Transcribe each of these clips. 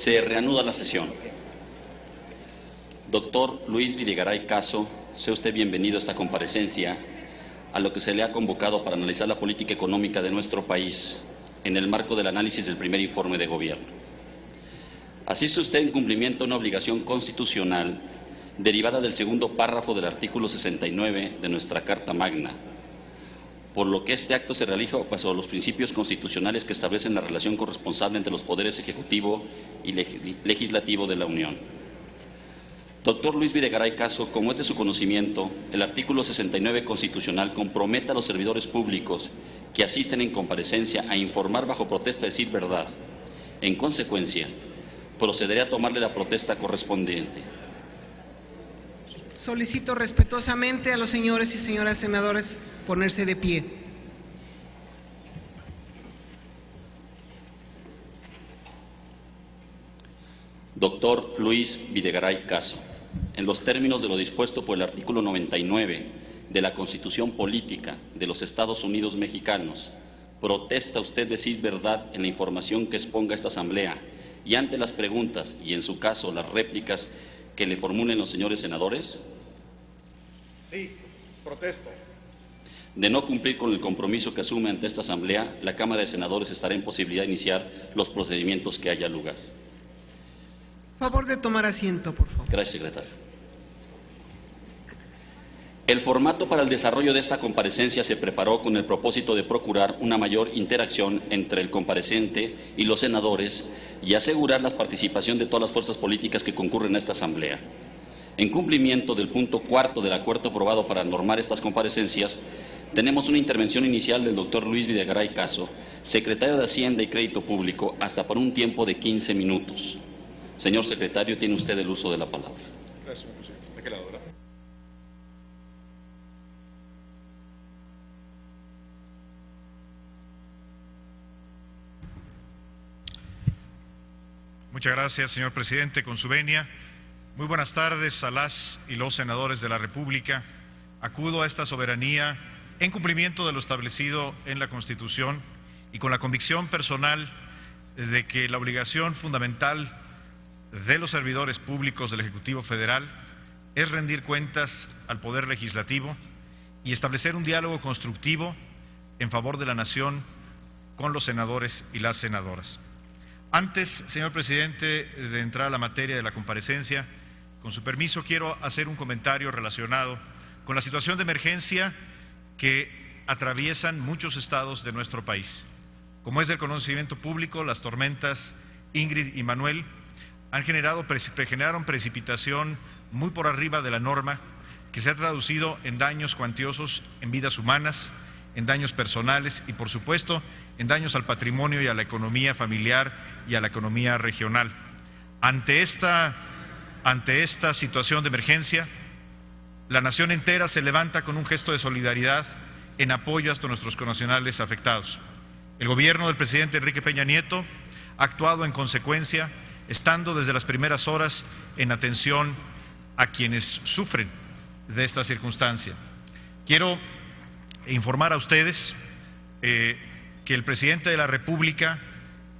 Se reanuda la sesión. Doctor Luis Videgaray Caso, sea usted bienvenido a esta comparecencia, a lo que se le ha convocado para analizar la política económica de nuestro país, en el marco del análisis del primer informe de gobierno. Asiste usted en cumplimiento de una obligación constitucional derivada del segundo párrafo del artículo 69 de nuestra Carta Magna, por lo que este acto se realiza bajo los principios constitucionales que establecen la relación corresponsable entre los poderes ejecutivo y legislativo de la Unión. Doctor Luis Videgaray Caso, como es de su conocimiento, el artículo 69 constitucional compromete a los servidores públicos que asisten en comparecencia a informar bajo protesta de decir verdad. En consecuencia, procederé a tomarle la protesta correspondiente. Solicito respetuosamente a los señores y señoras senadores ponerse de pie. Doctor Luis Videgaray Caso, en los términos de lo dispuesto por el artículo 99 de la Constitución Política de los Estados Unidos Mexicanos, ¿protesta usted decir verdad en la información que exponga esta Asamblea y ante las preguntas y, en su caso, las réplicas que le formulen los señores senadores? Sí, protesto. De no cumplir con el compromiso que asume ante esta Asamblea, la Cámara de Senadores estará en posibilidad de iniciar los procedimientos que haya lugar. Favor de tomar asiento, por favor. Gracias, secretario. El formato para el desarrollo de esta comparecencia se preparó con el propósito de procurar una mayor interacción entre el compareciente y los senadores y asegurar la participación de todas las fuerzas políticas que concurren a esta Asamblea. En cumplimiento del punto 4 del acuerdo aprobado para normar estas comparecencias, tenemos una intervención inicial del doctor Luis Videgaray Caso, secretario de Hacienda y Crédito Público, hasta por un tiempo de 15 minutos. Señor secretario, tiene usted el uso de la palabra. Gracias, señor presidente. ¿De qué lado, verdad? Muchas gracias, señor presidente. Con su venia, muy buenas tardes a las y los senadores de la República. Acudo a esta soberanía en cumplimiento de lo establecido en la Constitución y con la convicción personal de que la obligación fundamental de los servidores públicos del Ejecutivo Federal es rendir cuentas al Poder Legislativo y establecer un diálogo constructivo en favor de la nación con los senadores y las senadoras. Antes, señor presidente, de entrar a la materia de la comparecencia, con su permiso quiero hacer un comentario relacionado con la situación de emergencia que atraviesan muchos estados de nuestro país. Como es del conocimiento público, las tormentas Ingrid y Manuel generaron precipitación muy por arriba de la norma, que se ha traducido en daños cuantiosos en vidas humanas, en daños personales y, por supuesto, en daños al patrimonio y a la economía familiar y a la economía regional. Ante esta situación de emergencia, la nación entera se levanta con un gesto de solidaridad en apoyo a nuestros connacionales afectados. El gobierno del presidente Enrique Peña Nieto ha actuado en consecuencia, estando desde las primeras horas en atención a quienes sufren de esta circunstancia. Quiero informar a ustedes que el presidente de la República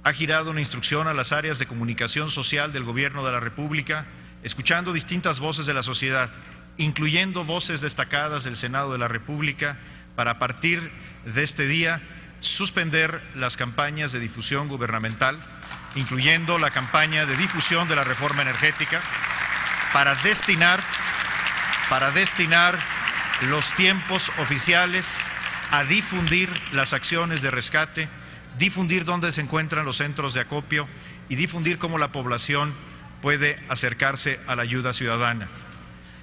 ha girado una instrucción a las áreas de comunicación social del Gobierno de la República, escuchando distintas voces de la sociedad, incluyendo voces destacadas del Senado de la República, para a partir de este día suspender las campañas de difusión gubernamental, incluyendo la campaña de difusión de la reforma energética, para destinar los tiempos oficiales a difundir las acciones de rescate, difundir dónde se encuentran los centros de acopio y difundir cómo la población puede acercarse a la ayuda ciudadana.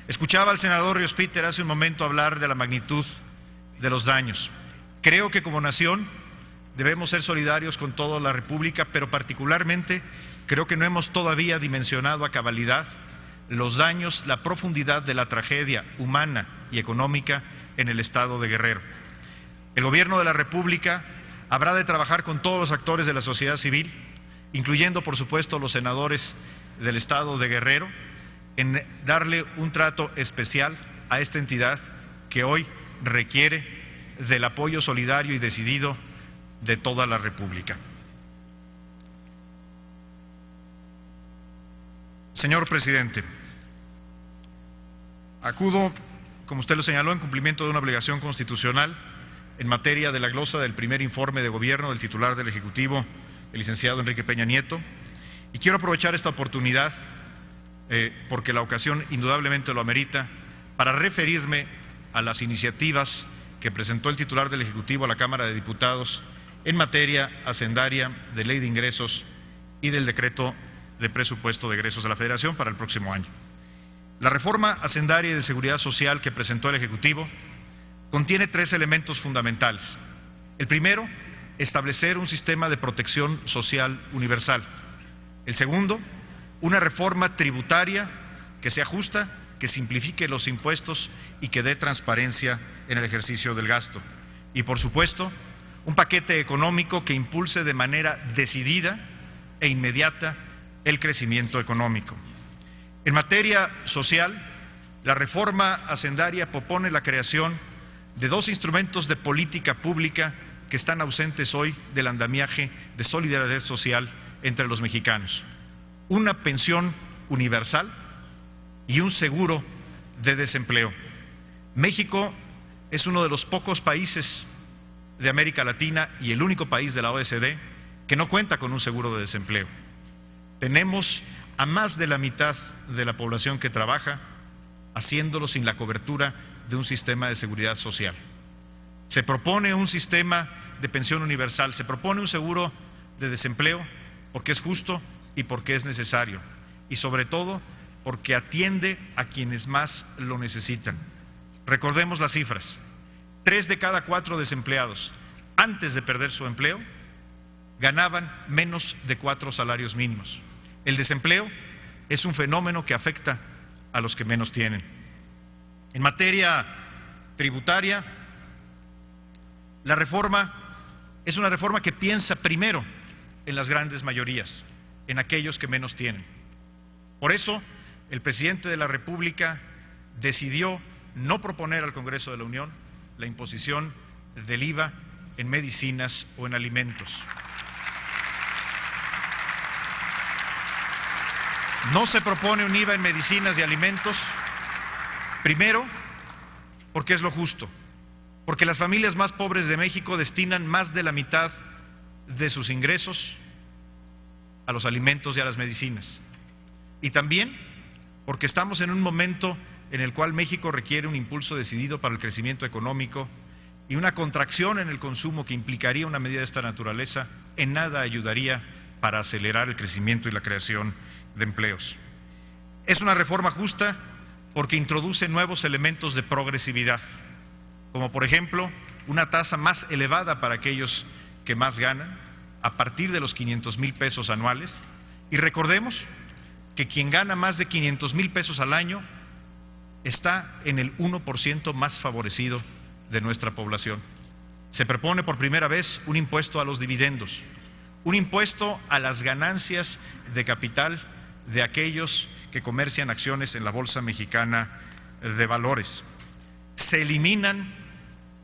Escuchaba al senador Ríos Peter hace un momento hablar de la magnitud de los daños. Creo que como nación debemos ser solidarios con toda la República, pero particularmente creo que no hemos todavía dimensionado a cabalidad los daños, la profundidad de la tragedia humana y económica en el estado de Guerrero. El gobierno de la República habrá de trabajar con todos los actores de la sociedad civil, incluyendo por supuesto los senadores del estado de Guerrero, en darle un trato especial a esta entidad que hoy requiere del apoyo solidario y decidido de toda la República. Señor presidente, acudo, como usted lo señaló, en cumplimiento de una obligación constitucional en materia de la glosa del primer informe de gobierno del titular del Ejecutivo, el licenciado Enrique Peña Nieto, y quiero aprovechar esta oportunidad, porque la ocasión indudablemente lo amerita, para referirme a las iniciativas que presentó el titular del Ejecutivo a la Cámara de Diputados en materia hacendaria, de ley de ingresos y del decreto de presupuesto de egresos de la Federación para el próximo año. La reforma hacendaria y de seguridad social que presentó el Ejecutivo contiene tres elementos fundamentales. El primero, establecer un sistema de protección social universal. El segundo, una reforma tributaria que sea justa, que simplifique los impuestos y que dé transparencia en el ejercicio del gasto. Y por supuesto, un paquete económico que impulse de manera decidida e inmediata el crecimiento económico. En materia social, la reforma hacendaria propone la creación de dos instrumentos de política pública que están ausentes hoy del andamiaje de solidaridad social entre los mexicanos: una pensión universal y un seguro de desempleo. México es uno de los pocos países de América Latina y el único país de la OECD que no cuenta con un seguro de desempleo. Tenemos a más de la mitad de la población que trabaja haciéndolo sin la cobertura de un sistema de seguridad social. Se propone un sistema de pensión universal, se propone un seguro de desempleo porque es justo y porque es necesario, y sobre todo porque atiende a quienes más lo necesitan. Recordemos las cifras: 3 de cada 4 desempleados, antes de perder su empleo, ganaban menos de 4 salarios mínimos. El desempleo es un fenómeno que afecta a los que menos tienen. En materia tributaria, la reforma es una reforma que piensa primero en las grandes mayorías, en aquellos que menos tienen. Por eso, el presidente de la República decidió no proponer al Congreso de la Unión la imposición del IVA en medicinas o en alimentos. No se propone un IVA en medicinas y alimentos, primero, porque es lo justo, porque las familias más pobres de México destinan más de la mitad de sus ingresos a los alimentos y a las medicinas. Y también porque estamos en un momento en el cual México requiere un impulso decidido para el crecimiento económico, y una contracción en el consumo que implicaría una medida de esta naturaleza en nada ayudaría para acelerar el crecimiento y la creación de empleos. Es una reforma justa porque introduce nuevos elementos de progresividad, como por ejemplo una tasa más elevada para aquellos que más ganan, a partir de los 500,000 pesos anuales, y recordemos que quien gana más de 500,000 pesos al año está en el 1% más favorecido de nuestra población. Se propone por primera vez un impuesto a los dividendos, un impuesto a las ganancias de capital de aquellos que comercian acciones en la Bolsa Mexicana de Valores. Se eliminan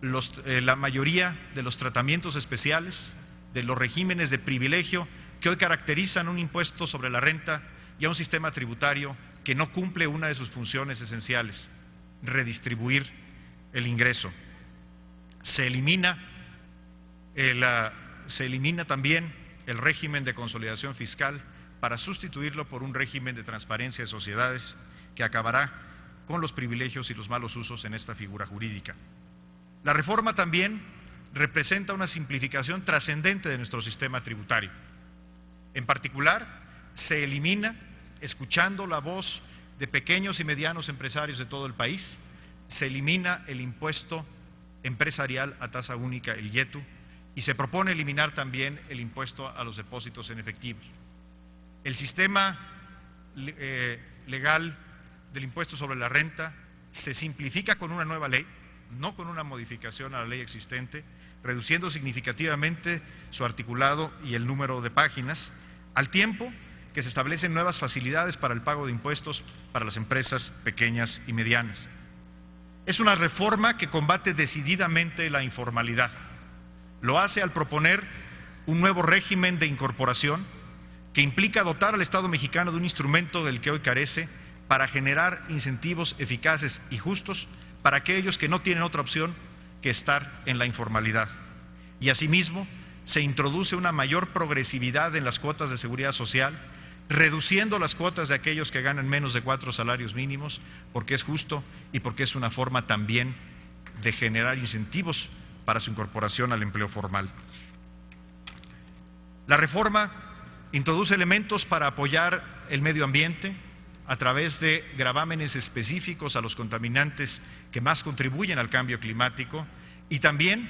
la mayoría de los tratamientos especiales, de los regímenes de privilegio que hoy caracterizan un impuesto sobre la renta y a un sistema tributario que no cumple una de sus funciones esenciales: redistribuir el ingreso. Se elimina también el régimen de consolidación fiscal para sustituirlo por un régimen de transparencia de sociedades que acabará con los privilegios y los malos usos en esta figura jurídica. La reforma también representa una simplificación trascendente de nuestro sistema tributario. En particular, se elimina, escuchando la voz de pequeños y medianos empresarios de todo el país, se elimina el impuesto empresarial a tasa única, el IETU, y se propone eliminar también el impuesto a los depósitos en efectivos. El sistema legal del impuesto sobre la renta se simplifica con una nueva ley, no con una modificación a la ley existente, reduciendo significativamente su articulado y el número de páginas, al tiempo que se establecen nuevas facilidades para el pago de impuestos para las empresas pequeñas y medianas. Es una reforma que combate decididamente la informalidad. Lo hace al proponer un nuevo régimen de incorporación que implica dotar al Estado mexicano de un instrumento del que hoy carece para generar incentivos eficaces y justos para aquellos que no tienen otra opción que estar en la informalidad. Y asimismo, se introduce una mayor progresividad en las cuotas de seguridad social, reduciendo las cuotas de aquellos que ganan menos de 4 salarios mínimos, porque es justo y porque es una forma también de generar incentivos para su incorporación al empleo formal. La reforma introduce elementos para apoyar el medio ambiente a través de gravámenes específicos a los contaminantes que más contribuyen al cambio climático y también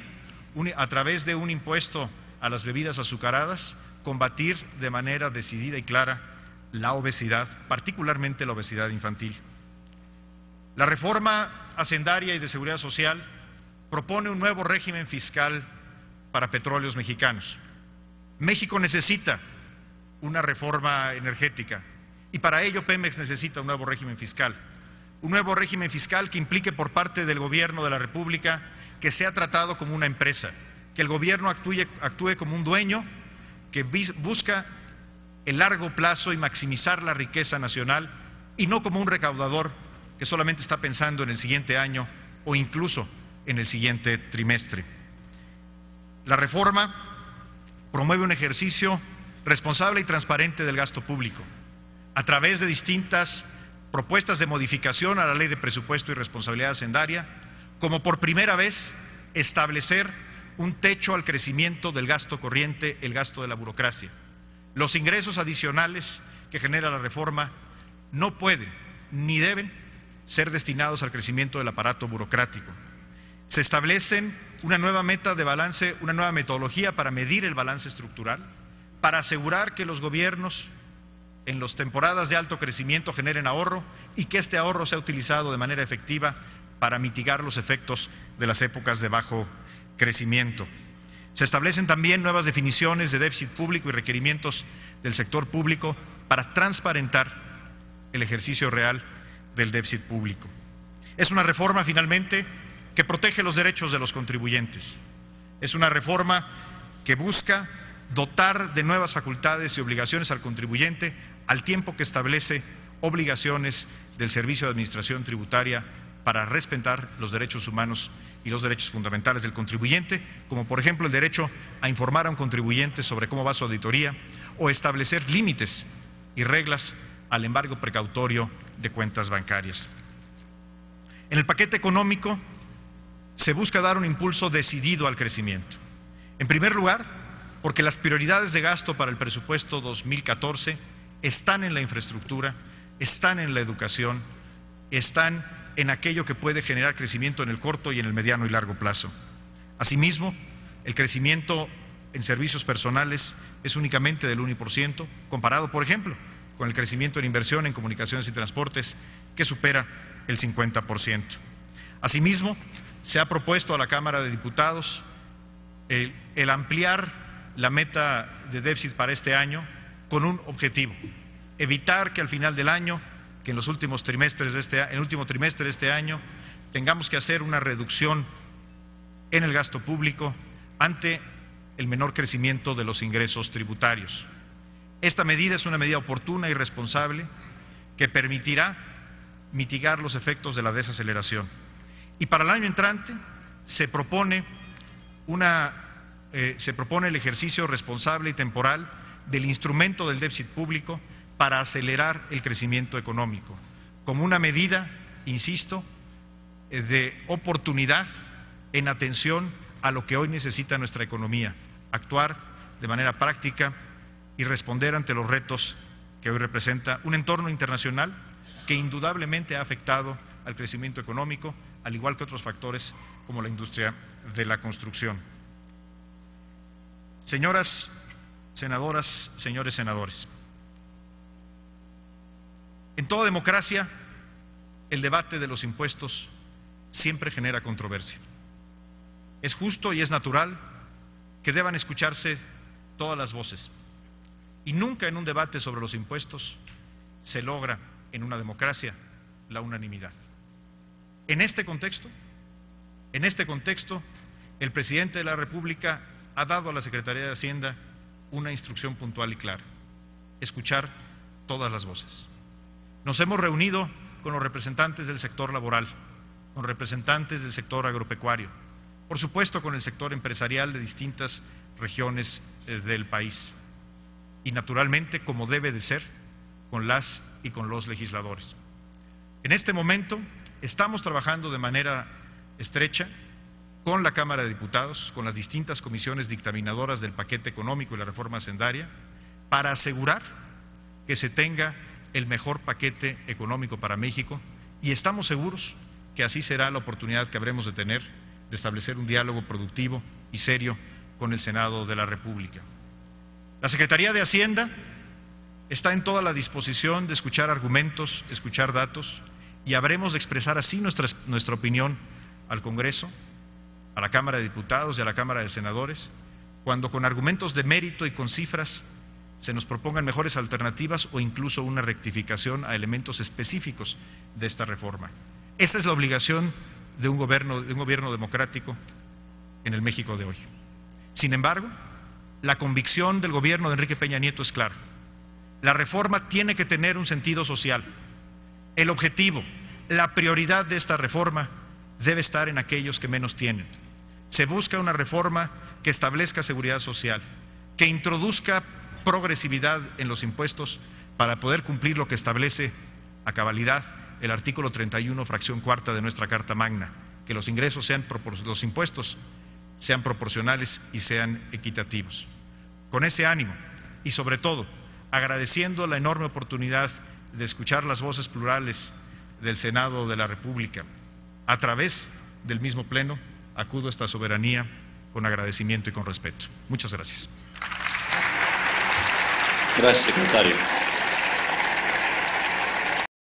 a través de un impuesto a las bebidas azucaradas, combatir de manera decidida y clara la obesidad, particularmente la obesidad infantil. La reforma hacendaria y de seguridad social propone un nuevo régimen fiscal para petróleos mexicanos. México necesita una reforma energética y para ello Pemex necesita un nuevo régimen fiscal. Un nuevo régimen fiscal que implique por parte del Gobierno de la República que sea tratado como una empresa, que el Gobierno actúe como un dueño que busca el largo plazo y maximizar la riqueza nacional y no como un recaudador que solamente está pensando en el siguiente año o incluso en el siguiente trimestre. La reforma promueve un ejercicio responsable y transparente del gasto público a través de distintas propuestas de modificación a la Ley de Presupuesto y Responsabilidad Hacendaria, como por primera vez establecer un techo al crecimiento del gasto corriente, el gasto de la burocracia. Los ingresos adicionales que genera la reforma no pueden ni deben ser destinados al crecimiento del aparato burocrático. Se establecen una nueva meta de balance, una nueva metodología para medir el balance estructural, para asegurar que los gobiernos en las temporadas de alto crecimiento generen ahorro y que este ahorro sea utilizado de manera efectiva para mitigar los efectos de las épocas de bajo crecimiento. Se establecen también nuevas definiciones de déficit público y requerimientos del sector público para transparentar el ejercicio real del déficit público. Es una reforma, finalmente, que protege los derechos de los contribuyentes. Es una reforma que busca dotar de nuevas facultades y obligaciones al contribuyente al tiempo que establece obligaciones del Servicio de Administración Tributaria para respetar los derechos humanos y los derechos fundamentales del contribuyente, como por ejemplo el derecho a informar a un contribuyente sobre cómo va su auditoría o establecer límites y reglas al embargo precautorio de cuentas bancarias. En el paquete económico se busca dar un impulso decidido al crecimiento. En primer lugar, porque las prioridades de gasto para el presupuesto 2014 están en la infraestructura, están en la educación, están en aquello que puede generar crecimiento en el corto y en el mediano y largo plazo. Asimismo, el crecimiento en servicios personales es únicamente del 1%, comparado, por ejemplo, con el crecimiento en inversión en comunicaciones y transportes, que supera el 50%. Asimismo, se ha propuesto a la Cámara de Diputados el ampliar la meta de déficit para este año con un objetivo: evitar que al final del año, que en los últimos trimestres en el último trimestre de este año, tengamos que hacer una reducción en el gasto público ante el menor crecimiento de los ingresos tributarios. Esta medida es una medida oportuna y responsable que permitirá mitigar los efectos de la desaceleración. Y para el año entrante se propone el ejercicio responsable y temporal del instrumento del déficit público para acelerar el crecimiento económico, como una medida, insisto, de oportunidad en atención a lo que hoy necesita nuestra economía, actuar de manera práctica y responder ante los retos que hoy representa un entorno internacional que indudablemente ha afectado al crecimiento económico, al igual que otros factores como la industria de la construcción. Señoras senadoras, señores senadores, en toda democracia el debate de los impuestos siempre genera controversia. Es justo y es natural que deban escucharse todas las voces, y nunca en un debate sobre los impuestos se logra en una democracia la unanimidad. En este contexto, el presidente de la República ha dado a la Secretaría de Hacienda una instrucción puntual y clara: escuchar todas las voces. Nos hemos reunido con los representantes del sector laboral, con representantes del sector agropecuario, por supuesto con el sector empresarial de distintas regiones del país y naturalmente, como debe de ser, con las y con los legisladores. En este momento estamos trabajando de manera estrecha con la Cámara de Diputados, con las distintas comisiones dictaminadoras del paquete económico y la reforma hacendaria, para asegurar que se tenga el mejor paquete económico para México, y estamos seguros que así será la oportunidad que habremos de tener de establecer un diálogo productivo y serio con el Senado de la República. La Secretaría de Hacienda está en toda la disposición de escuchar argumentos, escuchar datos, y habremos de expresar así nuestra opinión al Congreso, a la Cámara de Diputados y a la Cámara de Senadores, cuando con argumentos de mérito y con cifras se nos propongan mejores alternativas o incluso una rectificación a elementos específicos de esta reforma. Esta es la obligación de un gobierno democrático en el México de hoy. Sin embargo, la convicción del gobierno de Enrique Peña Nieto es clara. La reforma tiene que tener un sentido social. El objetivo, la prioridad de esta reforma debe estar en aquellos que menos tienen. Se busca una reforma que establezca seguridad social, que introduzca progresividad en los impuestos para poder cumplir lo que establece a cabalidad el artículo 31, fracción cuarta de nuestra Carta Magna, que los impuestos sean proporcionales y sean equitativos. Con ese ánimo y sobre todo agradeciendo la enorme oportunidad de escuchar las voces plurales del Senado de la República, a través del mismo Pleno, acudo a esta soberanía con agradecimiento y con respeto. Muchas gracias. Gracias, secretario.